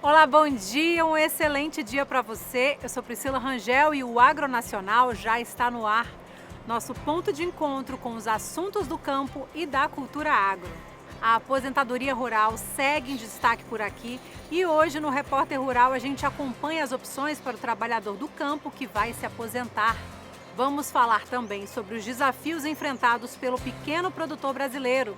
Olá, bom dia, um excelente dia para você. Eu sou Priscila Rangel e o Agronacional já está no ar. Nosso ponto de encontro com os assuntos do campo e da cultura agro. A aposentadoria rural segue em destaque por aqui e hoje no Repórter Rural a gente acompanha as opções para o trabalhador do campo que vai se aposentar. Vamos falar também sobre os desafios enfrentados pelo pequeno produtor brasileiro.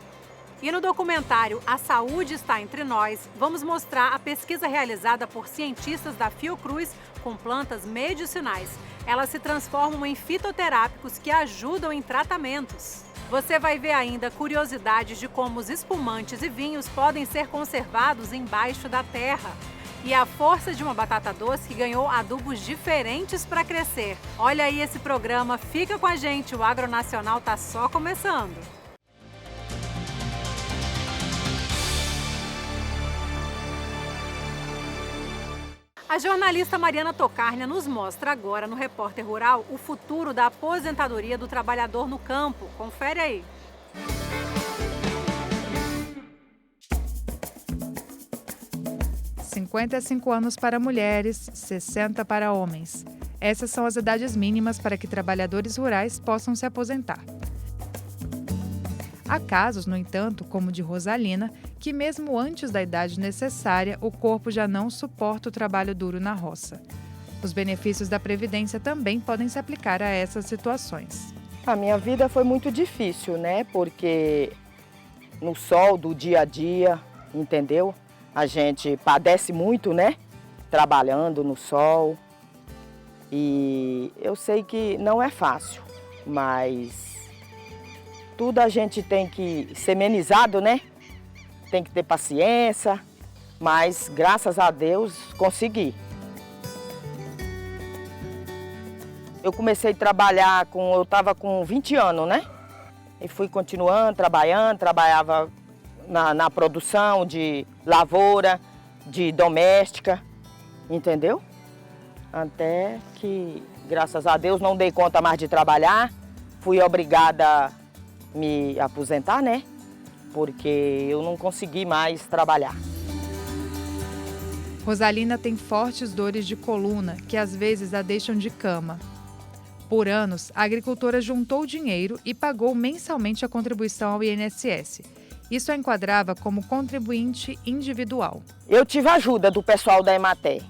E no documentário A Saúde Está Entre Nós, vamos mostrar a pesquisa realizada por cientistas da Fiocruz com plantas medicinais. Elas se transformam em fitoterápicos que ajudam em tratamentos. Você vai ver ainda curiosidades de como os espumantes e vinhos podem ser conservados embaixo da terra. E a força de uma batata doce que ganhou adubos diferentes para crescer. Olha aí esse programa, fica com a gente, o Agronacional está só começando. A jornalista Mariana Tocarnia nos mostra agora no Repórter Rural o futuro da aposentadoria do trabalhador no campo. Confere aí. R$ 55 anos para mulheres, 60 para homens. Essas são as idades mínimas para que trabalhadores rurais possam se aposentar. Há casos, no entanto, como o de Rosalina, que mesmo antes da idade necessária, o corpo já não suporta o trabalho duro na roça. Os benefícios da Previdência também podem se aplicar a essas situações. A minha vida foi muito difícil, né? Porque no sol do dia a dia, entendeu? A gente padece muito, né? Trabalhando no sol. E eu sei que não é fácil, mas tudo a gente tem que ser amenizado, né? Tem que ter paciência, mas graças a Deus consegui. Eu comecei a trabalhar eu estava com 20 anos, né? E fui continuando, trabalhava na produção de lavoura, de doméstica, entendeu? Até que, graças a Deus, não dei conta mais de trabalhar, fui obrigada a me aposentar, né? Porque eu não consegui mais trabalhar. Rosalina tem fortes dores de coluna que às vezes a deixam de cama. Por anos, a agricultora juntou dinheiro e pagou mensalmente a contribuição ao INSS. Isso a enquadrava como contribuinte individual. Eu tive ajuda do pessoal da Emater.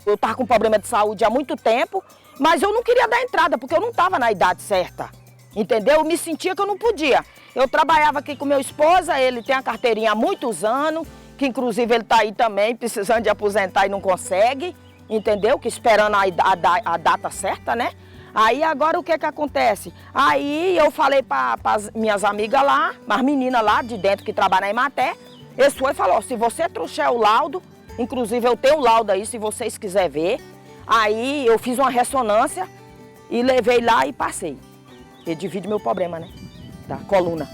Eu estava com problema de saúde há muito tempo, mas eu não queria dar entrada porque eu não estava na idade certa. Entendeu? Eu me sentia que eu não podia. Eu trabalhava aqui com meu esposo, ele tem a carteirinha há muitos anos, que inclusive ele está aí também, precisando de aposentar e não consegue, entendeu? Que esperando a data certa, né? Aí agora o que acontece? Aí eu falei para as minhas amigas lá, as meninas lá de dentro que trabalham na Emater, eles foi e falou, se você trouxer o laudo, inclusive eu tenho o laudo aí, se vocês quiserem ver, aí eu fiz uma ressonância e levei lá e passei. Que divide meu problema, né? Da coluna.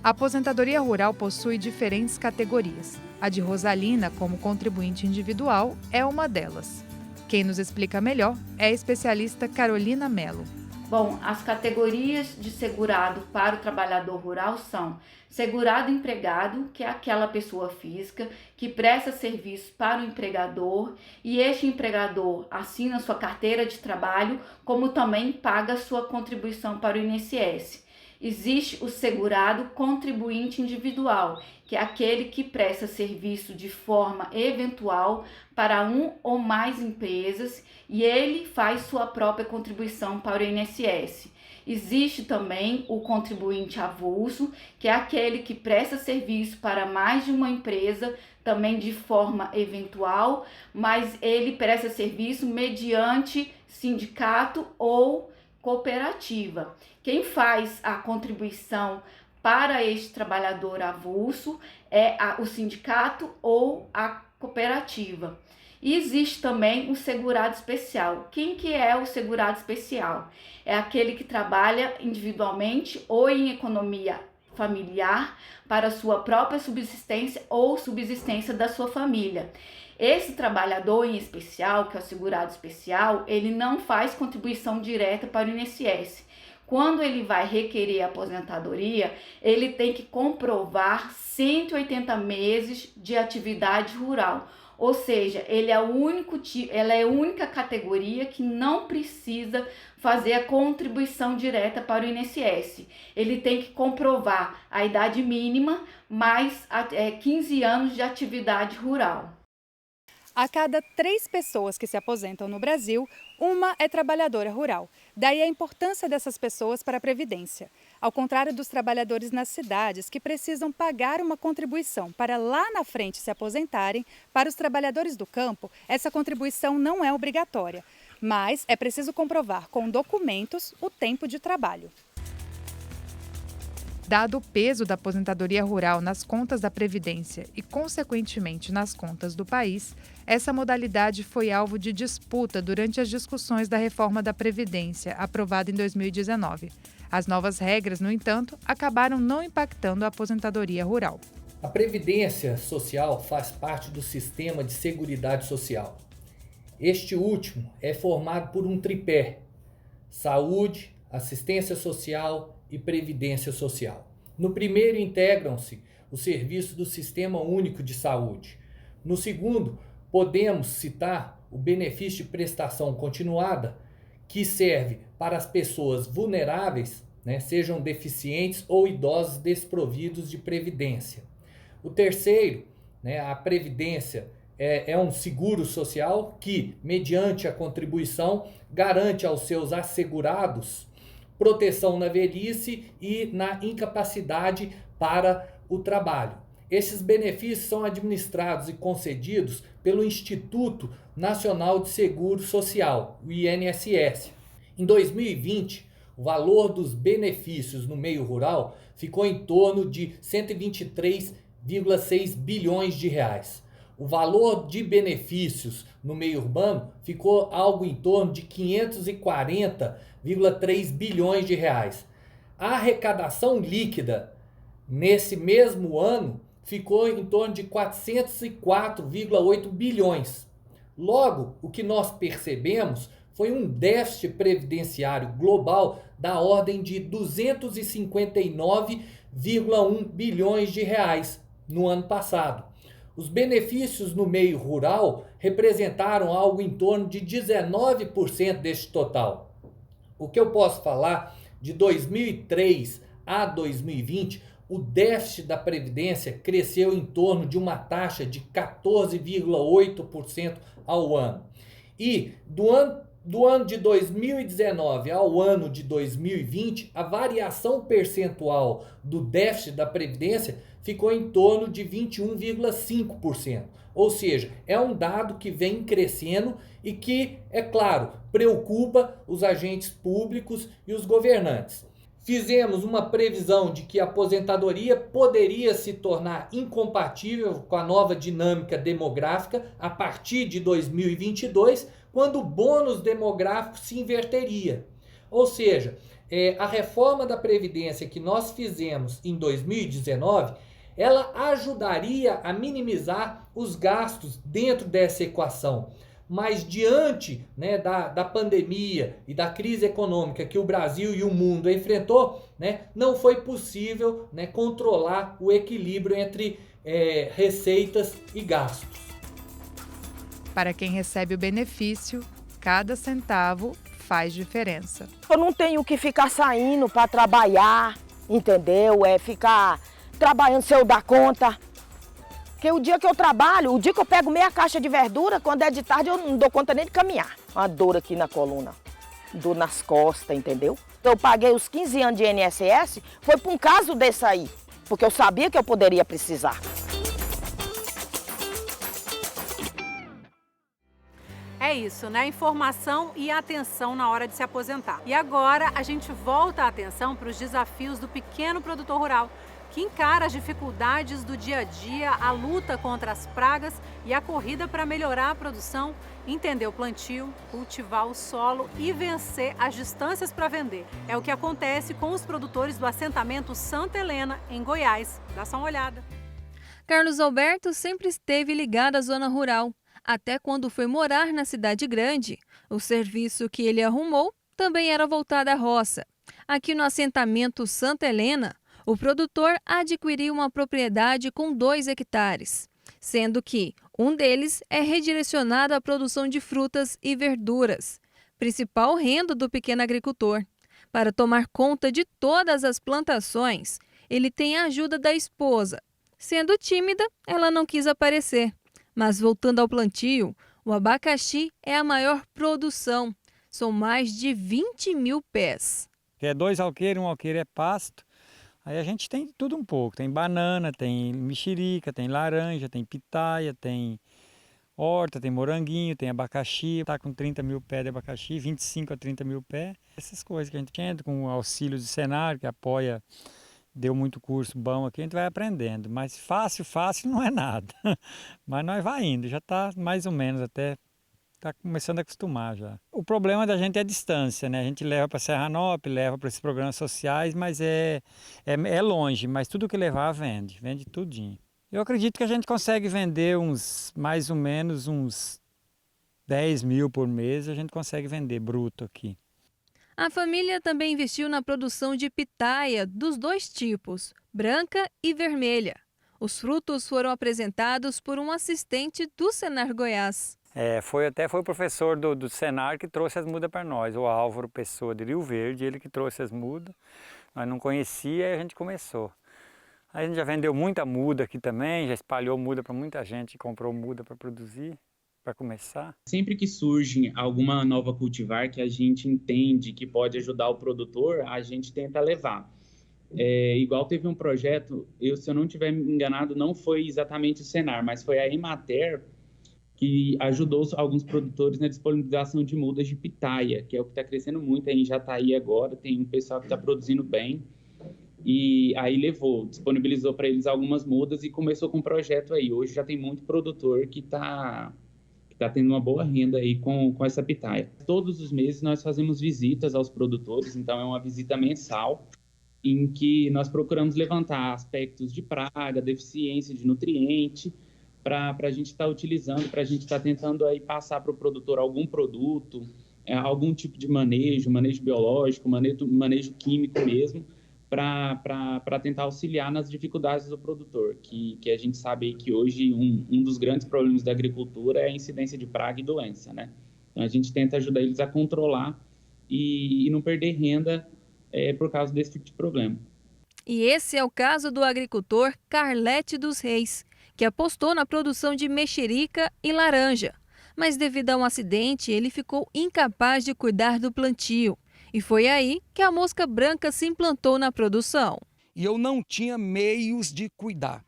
A aposentadoria rural possui diferentes categorias. A de Rosalina, como contribuinte individual, é uma delas. Quem nos explica melhor é a especialista Carolina Mello. Bom, as categorias de segurado para o trabalhador rural são segurado empregado, que é aquela pessoa física que presta serviço para o empregador e este empregador assina sua carteira de trabalho, como também paga sua contribuição para o INSS. Existe o segurado contribuinte individual, que é aquele que presta serviço de forma eventual para um ou mais empresas e ele faz sua própria contribuição para o INSS. Existe também o contribuinte avulso, que é aquele que presta serviço para mais de uma empresa, também de forma eventual, mas ele presta serviço mediante sindicato ou cooperativa. Quem faz a contribuição para este trabalhador avulso é o sindicato ou a cooperativa. E existe também um segurado especial. Quem que é o segurado especial? É aquele que trabalha individualmente ou em economia familiar para sua própria subsistência ou subsistência da sua família. Esse trabalhador em especial, que é o segurado especial, ele não faz contribuição direta para o INSS. quando ele vai requerer a aposentadoria, ele tem que comprovar 180 meses de atividade rural. Ou seja, ela é a única categoria que não precisa fazer a contribuição direta para o INSS. Ele tem que comprovar a idade mínima mais 15 anos de atividade rural. A cada 3 pessoas que se aposentam no Brasil, uma é trabalhadora rural. Daí a importância dessas pessoas para a Previdência. Ao contrário dos trabalhadores nas cidades, que precisam pagar uma contribuição para lá na frente se aposentarem, para os trabalhadores do campo, essa contribuição não é obrigatória. Mas é preciso comprovar com documentos o tempo de trabalho. Dado o peso da aposentadoria rural nas contas da Previdência e, consequentemente, nas contas do país, essa modalidade foi alvo de disputa durante as discussões da reforma da Previdência, aprovada em 2019. As novas regras, no entanto, acabaram não impactando a aposentadoria rural. A Previdência Social faz parte do sistema de Seguridade Social. Este último é formado por um tripé: saúde, assistência social e previdência social. No primeiro integram-se os serviços do Sistema Único de Saúde. No segundo, podemos citar o benefício de prestação continuada, que serve para as pessoas vulneráveis, sejam deficientes ou idosos desprovidos de previdência. O terceiro, a previdência, é um seguro social que, mediante a contribuição, garante aos seus assegurados proteção na velhice e na incapacidade para o trabalho. Esses benefícios são administrados e concedidos pelo Instituto Nacional de Seguro Social, o INSS. Em 2020, o valor dos benefícios no meio rural ficou em torno de 123,6 bilhões de reais. O valor de benefícios no meio urbano ficou algo em torno de 540,3 bilhões de reais. A arrecadação líquida nesse mesmo ano ficou em torno de 404,8 bilhões. Logo, o que nós percebemos foi um déficit previdenciário global da ordem de 259,1 bilhões de reais no ano passado. Os benefícios no meio rural representaram algo em torno de 19% deste total. O que eu posso falar de 2003 a 2020, o déficit da Previdência cresceu em torno de uma taxa de 14,8% ao ano. E do ano de 2019 ao ano de 2020, a variação percentual do déficit da Previdência ficou em torno de 21,5%. Ou seja, é um dado que vem crescendo e que, é claro, preocupa os agentes públicos e os governantes. Fizemos uma previsão de que a aposentadoria poderia se tornar incompatível com a nova dinâmica demográfica a partir de 2022, quando o bônus demográfico se inverteria. Ou seja, a reforma da Previdência que nós fizemos em 2019, ela ajudaria a minimizar os gastos dentro dessa equação. Mas diante da pandemia e da crise econômica que o Brasil e o mundo enfrentou, não foi possível controlar o equilíbrio entre receitas e gastos. Para quem recebe o benefício, cada centavo faz diferença. Eu não tenho que ficar saindo para trabalhar, entendeu? Ficar trabalhando se eu dar conta. Porque o dia que eu trabalho, o dia que eu pego meia caixa de verdura, quando é de tarde eu não dou conta nem de caminhar. Uma dor aqui na coluna, dor nas costas, entendeu? Eu paguei os 15 anos de INSS, foi por um caso desse aí, porque eu sabia que eu poderia precisar. É isso, né? Informação e atenção na hora de se aposentar. E agora a gente volta a atenção para os desafios do pequeno produtor rural, que encara as dificuldades do dia a dia, a luta contra as pragas e a corrida para melhorar a produção, entender o plantio, cultivar o solo e vencer as distâncias para vender. É o que acontece com os produtores do assentamento Santa Helena, em Goiás. Dá só uma olhada. Carlos Alberto sempre esteve ligado à zona rural. Até quando foi morar na cidade grande, o serviço que ele arrumou também era voltado à roça. Aqui no assentamento Santa Helena, o produtor adquiriu uma propriedade com 2 hectares, sendo que um deles é redirecionado à produção de frutas e verduras, principal renda do pequeno agricultor. Para tomar conta de todas as plantações, ele tem a ajuda da esposa. Sendo tímida, ela não quis aparecer. Mas voltando ao plantio, o abacaxi é a maior produção. São mais de 20 mil pés. É 2 alqueires, um alqueire é pasto. Aí a gente tem tudo um pouco. Tem banana, tem mexerica, tem laranja, tem pitaia, tem horta, tem moranguinho, tem abacaxi. Está com 30 mil pés de abacaxi, 25 a 30 mil pés. Essas coisas que a gente entra com o auxílio do Senar, que apoia, deu muito curso bom aqui, a gente vai aprendendo. Mas fácil não é nada. Mas nós vai indo, já está mais ou menos até... Está começando a acostumar já. O problema da gente é a distância, né? A gente leva para Serranópolis, leva para esses programas sociais, mas é longe. Mas tudo que levar vende tudinho. Eu acredito que a gente consegue vender mais ou menos uns 10 mil por mês, a gente consegue vender bruto aqui. A família também investiu na produção de pitaia dos 2 tipos, branca e vermelha. Os frutos foram apresentados por um assistente do Senar Goiás. Foi o professor do Senar que trouxe as mudas para nós, o Álvaro Pessoa de Rio Verde, ele que trouxe as mudas. Nós não conhecia e a gente começou. Aí a gente já vendeu muita muda aqui também, já espalhou muda para muita gente, comprou muda para produzir, para começar. Sempre que surge alguma nova cultivar que a gente entende que pode ajudar o produtor, a gente tenta levar. Igual teve um projeto, se eu não estiver enganado, não foi exatamente o Senar, mas foi a Emater, que ajudou alguns produtores na disponibilização de mudas de pitaia, que é o que está crescendo muito aí em Jataí agora, tem um pessoal que está produzindo bem, e aí disponibilizou para eles algumas mudas e começou com um projeto aí. Hoje já tem muito produtor que está tendo uma boa renda aí com essa pitaia. Todos os meses nós fazemos visitas aos produtores, então é uma visita mensal, em que nós procuramos levantar aspectos de praga, deficiência de nutriente, para a gente estar utilizando, para a gente estar tentando aí passar para o produtor algum produto, algum tipo de manejo biológico, manejo químico mesmo, para tentar auxiliar nas dificuldades do produtor, que a gente sabe aí que hoje um dos grandes problemas da agricultura é a incidência de praga e doença, né? Então a gente tenta ajudar eles a controlar e não perder renda por causa desse tipo de problema. E esse é o caso do agricultor Carlete dos Reis, que apostou na produção de mexerica e laranja. Mas devido a um acidente, ele ficou incapaz de cuidar do plantio. E foi aí que a mosca branca se implantou na produção. E eu não tinha meios de cuidar.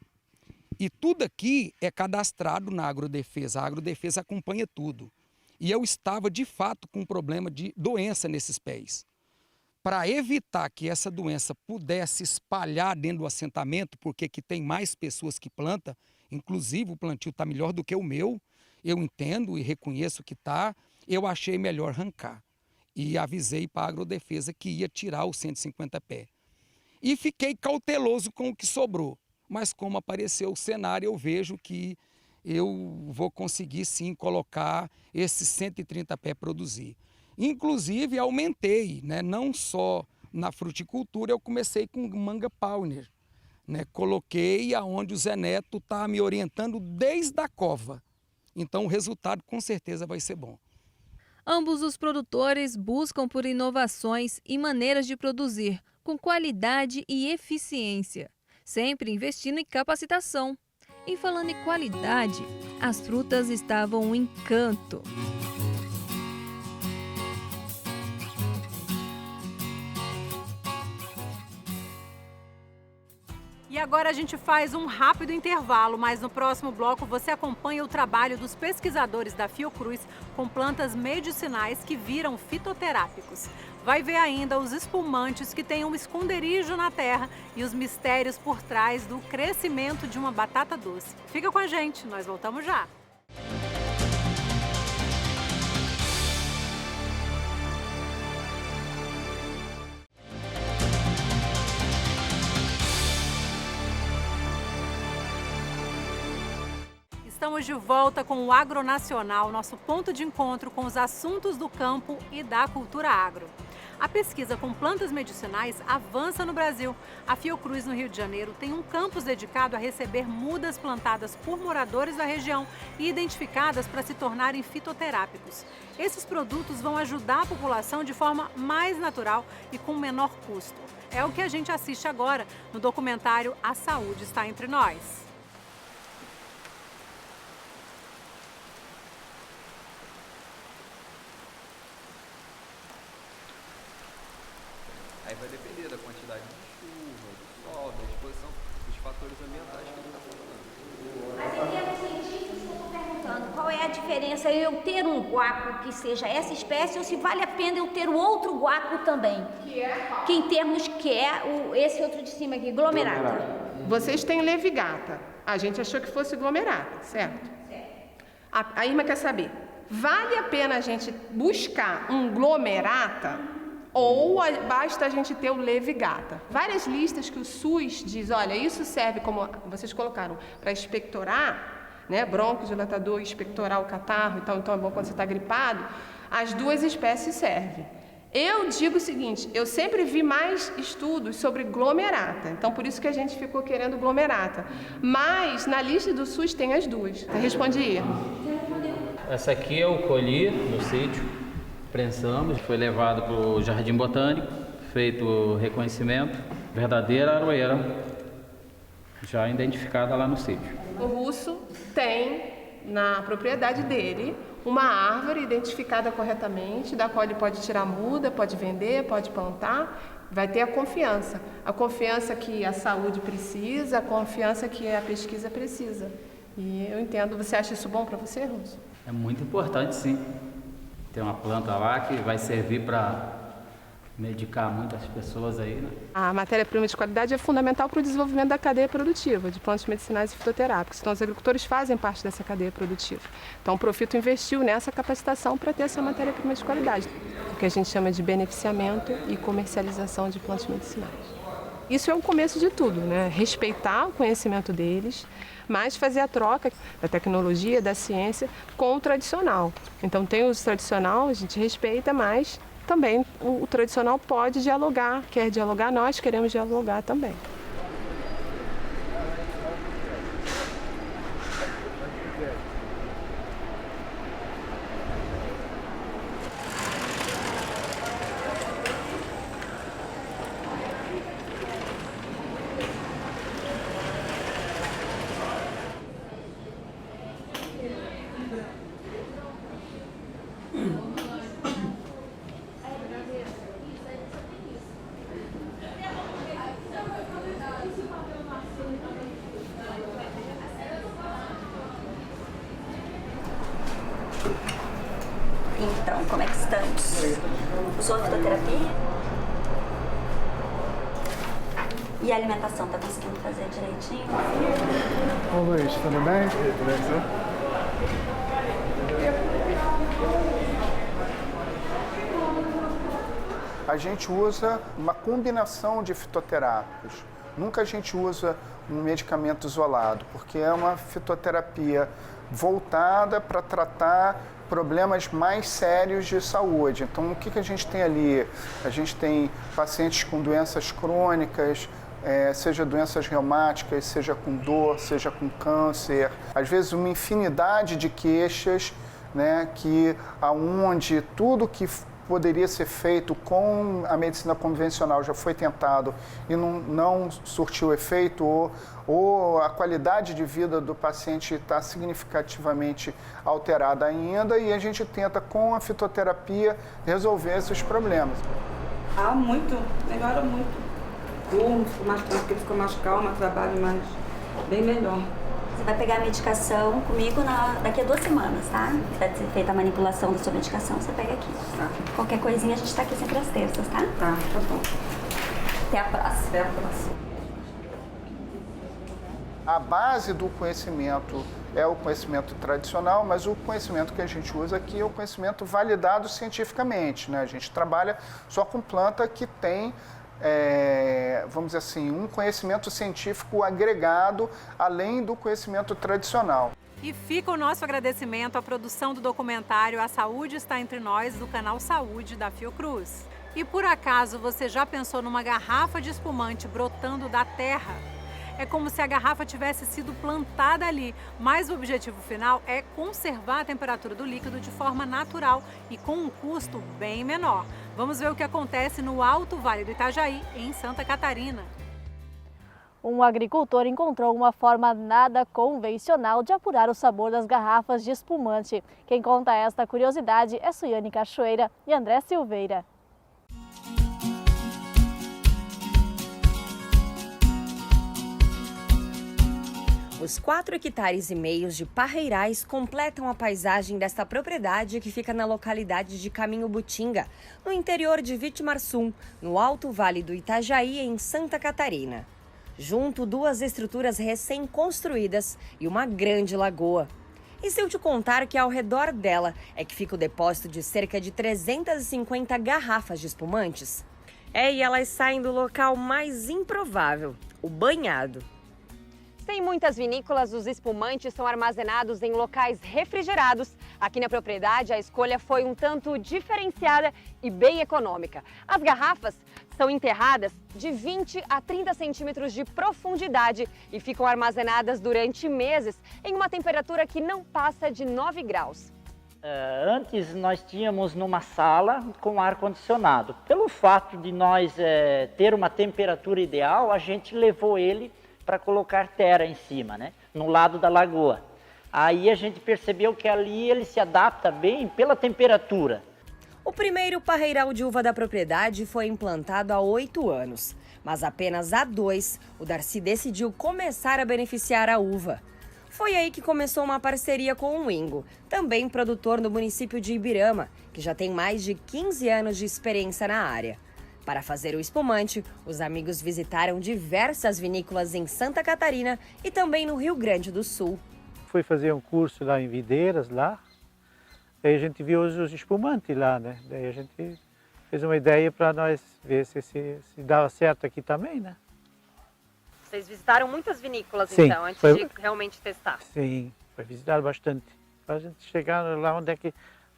E tudo aqui é cadastrado na Agrodefesa. A Agrodefesa acompanha tudo. E eu estava, de fato, com um problema de doença nesses pés. Para evitar que essa doença pudesse espalhar dentro do assentamento, porque aqui tem mais pessoas que plantam, inclusive o plantio está melhor do que o meu, eu entendo e reconheço que está, eu achei melhor arrancar. E avisei para a Agrodefesa que ia tirar os 150 pés. E fiquei cauteloso com o que sobrou. Mas como apareceu o cenário, eu vejo que eu vou conseguir sim colocar esses 130 pés produzir. Inclusive aumentei, né? Não só na fruticultura, eu comecei com manga Pioneer. Né? Coloquei aonde o Zé Neto está me orientando desde a cova. Então o resultado com certeza vai ser bom. Ambos os produtores buscam por inovações e maneiras de produzir com qualidade e eficiência, sempre investindo em capacitação. E falando em qualidade, as frutas estavam um encanto. E agora a gente faz um rápido intervalo, mas no próximo bloco você acompanha o trabalho dos pesquisadores da Fiocruz com plantas medicinais que viram fitoterápicos. Vai ver ainda os espumantes que têm um esconderijo na terra e os mistérios por trás do crescimento de uma batata doce. Fica com a gente, nós voltamos já! Estamos de volta com o Agronacional, nosso ponto de encontro com os assuntos do campo e da cultura agro. A pesquisa com plantas medicinais avança no Brasil. A Fiocruz, no Rio de Janeiro, tem um campus dedicado a receber mudas plantadas por moradores da região e identificadas para se tornarem fitoterápicos. Esses produtos vão ajudar a população de forma mais natural e com menor custo. É o que a gente assiste agora no documentário A Saúde Está Entre Nós. Aí vai depender da quantidade de chuva, do sol, da exposição, dos fatores ambientais que ele está falando. Mas em termos científicos, eu estou perguntando qual é a diferença eu ter um guaco que seja essa espécie ou se vale a pena eu ter o outro guaco também? Que em termos que é esse outro de cima aqui, glomerata. Vocês têm levigata. A gente achou que fosse glomerata, certo? A Irma quer saber, vale a pena a gente buscar um glomerata ou basta a gente ter o levigata? Várias listas que o SUS diz, olha, isso serve como, vocês colocaram, para expectorar, né, broncodilatador, expectorar o catarro, então é bom quando você está gripado. As duas espécies servem. Eu digo o seguinte, eu sempre vi mais estudos sobre glomerata, então por isso que a gente ficou querendo glomerata. Mas na lista do SUS tem as duas. Respondi. Essa aqui eu colhi no sítio. Prensamos, foi levado para o Jardim Botânico, feito o reconhecimento, verdadeira aroeira, já identificada lá no sítio. O russo tem na propriedade dele uma árvore identificada corretamente, da qual ele pode tirar muda, pode vender, pode plantar, vai ter a confiança que a saúde precisa, a confiança que a pesquisa precisa. E eu entendo, você acha isso bom para você, Russo? É muito importante, sim. Tem uma planta lá que vai servir para medicar muitas pessoas aí, né? A matéria-prima de qualidade é fundamental para o desenvolvimento da cadeia produtiva de plantas medicinais e fitoterápicas. Então, os agricultores fazem parte dessa cadeia produtiva. Então, o Profito investiu nessa capacitação para ter essa matéria-prima de qualidade, o que a gente chama de beneficiamento e comercialização de plantas medicinais. Isso é o começo de tudo, né? Respeitar o conhecimento deles, mas fazer a troca da tecnologia, da ciência com o tradicional. Então tem o uso tradicional, a gente respeita, mas também o tradicional pode dialogar, quer dialogar, nós queremos dialogar também. Então, como é que estamos? Usou a fitoterapia? E a alimentação, tá conseguindo fazer direitinho? Ô Luiz, tudo bem? Tudo bem, A gente usa uma combinação de fitoterápicos. Nunca a gente usa um medicamento isolado, porque é uma fitoterapia voltada para tratar problemas mais sérios de saúde. Então, o que a gente tem ali? A gente tem pacientes com doenças crônicas, seja doenças reumáticas, seja com dor, seja com câncer. Às vezes, uma infinidade de queixas, né, aonde tudo que poderia ser feito com a medicina convencional já foi tentado e não surtiu efeito, ou a qualidade de vida do paciente está significativamente alterada ainda, e a gente tenta, com a fitoterapia, resolver esses problemas. Muito, melhora muito. Durmo, fico mais tranquilo, fico mais calma, trabalho mais, bem melhor. Você vai pegar a medicação comigo daqui a 2 semanas, tá? Vai ser feita a manipulação da sua medicação, você pega aqui. Tá. Qualquer coisinha, a gente tá aqui sempre às terças, tá? Tá bom. Até a próxima. Até a próxima. A base do conhecimento é o conhecimento tradicional, mas o conhecimento que a gente usa aqui é o conhecimento validado cientificamente, né? A gente trabalha só com planta que tem, vamos dizer assim, um conhecimento científico agregado além do conhecimento tradicional. E fica o nosso agradecimento à produção do documentário A Saúde Está Entre Nós, do canal Saúde da Fiocruz. E por acaso você já pensou numa garrafa de espumante brotando da terra? É como se a garrafa tivesse sido plantada ali, mas o objetivo final é conservar a temperatura do líquido de forma natural e com um custo bem menor. Vamos ver o que acontece no Alto Vale do Itajaí, em Santa Catarina. Um agricultor encontrou uma forma nada convencional de apurar o sabor das garrafas de espumante. Quem conta esta curiosidade é Suiane Cachoeira e André Silveira. Os 4,5 hectares de parreirais completam a paisagem desta propriedade que fica na localidade de Caminho Butinga, no interior de Vitimarsum, no Alto Vale do Itajaí, em Santa Catarina. Junto, 2 estruturas recém-construídas e uma grande lagoa. E se eu te contar que ao redor dela é que fica o depósito de cerca de 350 garrafas de espumantes? E elas saem do local mais improvável, o banhado. Sem muitas vinícolas, os espumantes são armazenados em locais refrigerados. Aqui na propriedade, a escolha foi um tanto diferenciada e bem econômica. As garrafas são enterradas de 20 a 30 centímetros de profundidade e ficam armazenadas durante meses em uma temperatura que não passa de 9 graus. Antes nós tínhamos numa sala com ar-condicionado. Pelo fato de nós ter uma temperatura ideal, a gente levou ele para colocar terra em cima, né? No lado da lagoa. Aí a gente percebeu que ali ele se adapta bem pela temperatura. O primeiro parreiral de uva da propriedade foi implantado há 8 anos, mas apenas há 2 o Darcy decidiu começar a beneficiar a uva. Foi aí que começou uma parceria com o Ingo, também produtor no município de Ibirama, que já tem mais de 15 anos de experiência na área. Para fazer o espumante, os amigos visitaram diversas vinícolas em Santa Catarina e também no Rio Grande do Sul. Fui fazer um curso lá em Videiras, lá. Daí a gente viu os espumantes lá, né? Daí a gente fez uma ideia para nós ver se dava certo aqui também, né? Vocês visitaram muitas vinícolas, Sim, então, antes de realmente testar? Sim, foi visitar bastante. Para a gente chegar lá onde é que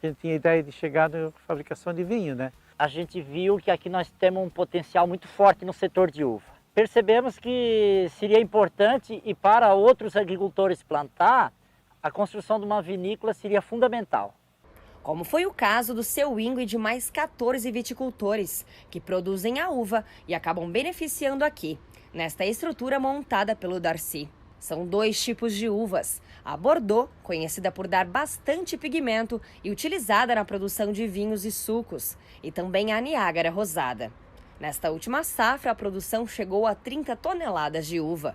a gente tinha ideia de chegar na fabricação de vinho, né? A gente viu que aqui nós temos um potencial muito forte no setor de uva. Percebemos que seria importante e para outros agricultores plantar, a construção de uma vinícola seria fundamental. Como foi o caso do seu Ingo e de mais 14 viticultores, que produzem a uva e acabam beneficiando aqui, nesta estrutura montada pelo Darcy. São 2 tipos de uvas. A Bordeaux, conhecida por dar bastante pigmento e utilizada na produção de vinhos e sucos, e também a Niágara Rosada. Nesta última safra, a produção chegou a 30 toneladas de uva,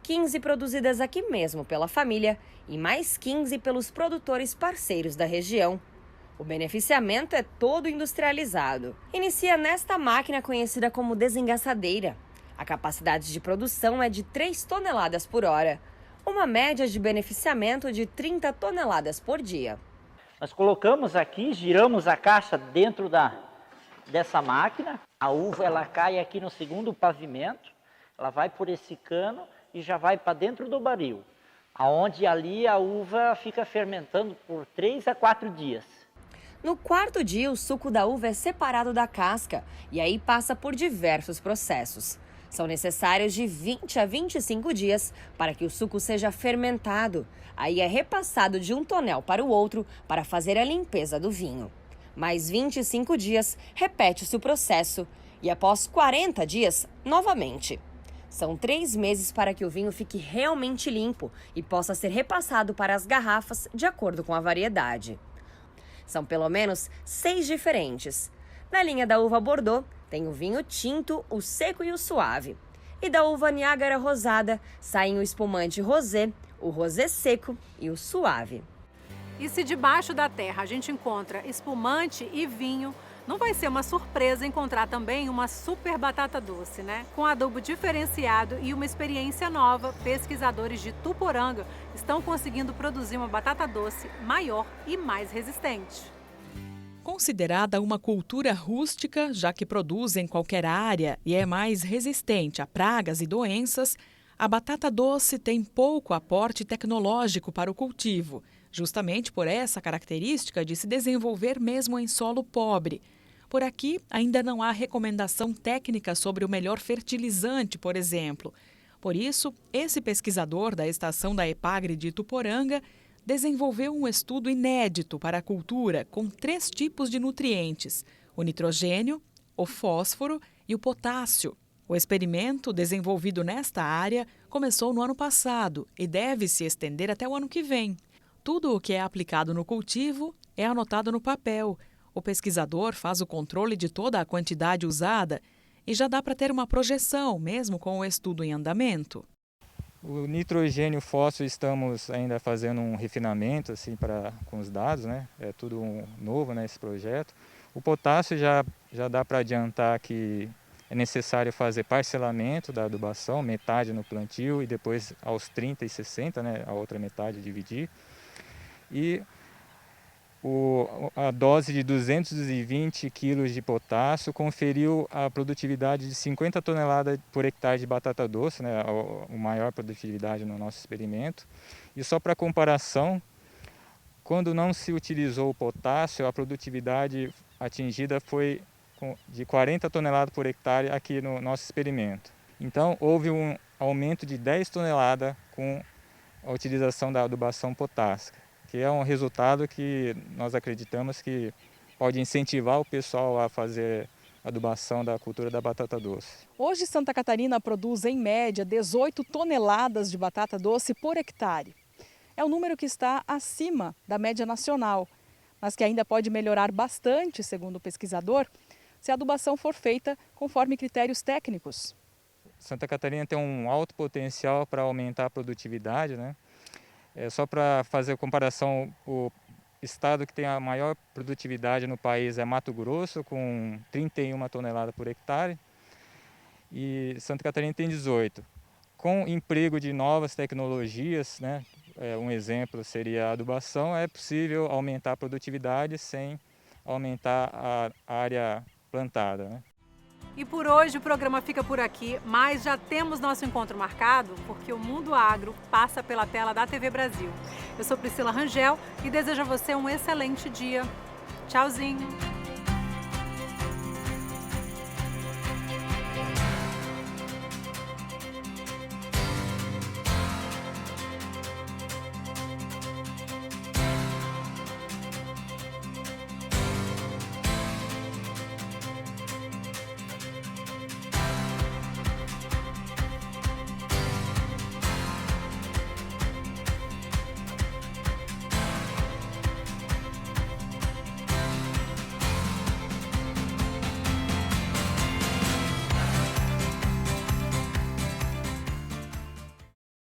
15 produzidas aqui mesmo pela família e mais 15 pelos produtores parceiros da região. O beneficiamento é todo industrializado. Inicia nesta máquina conhecida como desengaçadeira. A capacidade de produção é de 3 toneladas por hora, uma média de beneficiamento de 30 toneladas por dia. Nós colocamos aqui, giramos a caixa dentro dessa máquina. A uva ela cai aqui no segundo pavimento, ela vai por esse cano e já vai para dentro do barril, aonde ali a uva fica fermentando por 3 a 4 dias. No 4º dia, o suco da uva é separado da casca e aí passa por diversos processos. São necessários de 20 a 25 dias para que o suco seja fermentado. Aí é repassado de um tonel para o outro para fazer a limpeza do vinho. Mais 25 dias, repete-se o processo e após 40 dias, novamente. São 3 meses para que o vinho fique realmente limpo e possa ser repassado para as garrafas de acordo com a variedade. São pelo menos 6 diferentes. Na linha da uva Bordeaux, tem o vinho tinto, o seco e o suave. E da uva Niágara Rosada, saem o espumante rosé, o rosé seco e o suave. E se debaixo da terra a gente encontra espumante e vinho, não vai ser uma surpresa encontrar também uma super batata doce, né? Com adubo diferenciado e uma experiência nova, pesquisadores de Tuporanga estão conseguindo produzir uma batata doce maior e mais resistente. Considerada uma cultura rústica, já que produz em qualquer área e é mais resistente a pragas e doenças, a batata doce tem pouco aporte tecnológico para o cultivo, justamente por essa característica de se desenvolver mesmo em solo pobre. Por aqui, ainda não há recomendação técnica sobre o melhor fertilizante, por exemplo. Por isso, esse pesquisador da estação da EPAGRE de Ituporanga desenvolveu um estudo inédito para a cultura com 3 tipos de nutrientes: o nitrogênio, o fósforo e o potássio. O experimento, desenvolvido nesta área, começou no ano passado e deve se estender até o ano que vem. Tudo o que é aplicado no cultivo é anotado no papel. O pesquisador faz o controle de toda a quantidade usada e já dá para ter uma projeção, mesmo com o estudo em andamento. O nitrogênio e o fósforo estamos ainda fazendo um refinamento assim, com os dados, né? É tudo novo nesse projeto. O potássio já dá para adiantar que é necessário fazer parcelamento da adubação, metade no plantio e depois aos 30 e 60, né? A outra metade dividir. E a dose de 220 quilos de potássio conferiu a produtividade de 50 toneladas por hectare de batata doce, né, a maior produtividade no nosso experimento. E só para comparação, quando não se utilizou o potássio, a produtividade atingida foi de 40 toneladas por hectare aqui no nosso experimento. Então, houve um aumento de 10 toneladas com a utilização da adubação potássica, que é um resultado que nós acreditamos que pode incentivar o pessoal a fazer adubação da cultura da batata doce. Hoje, Santa Catarina produz, em média, 18 toneladas de batata doce por hectare. É um número que está acima da média nacional, mas que ainda pode melhorar bastante, segundo o pesquisador, se a adubação for feita conforme critérios técnicos. Santa Catarina tem um alto potencial para aumentar a produtividade, né? Só para fazer a comparação, o estado que tem a maior produtividade no país é Mato Grosso, com 31 toneladas por hectare, e Santa Catarina tem 18. Com emprego de novas tecnologias, né, um exemplo seria a adubação, é possível aumentar a produtividade sem aumentar a área plantada, né? E por hoje o programa fica por aqui, mas já temos nosso encontro marcado porque o Mundo Agro passa pela tela da TV Brasil. Eu sou Priscila Rangel e desejo a você um excelente dia. Tchauzinho!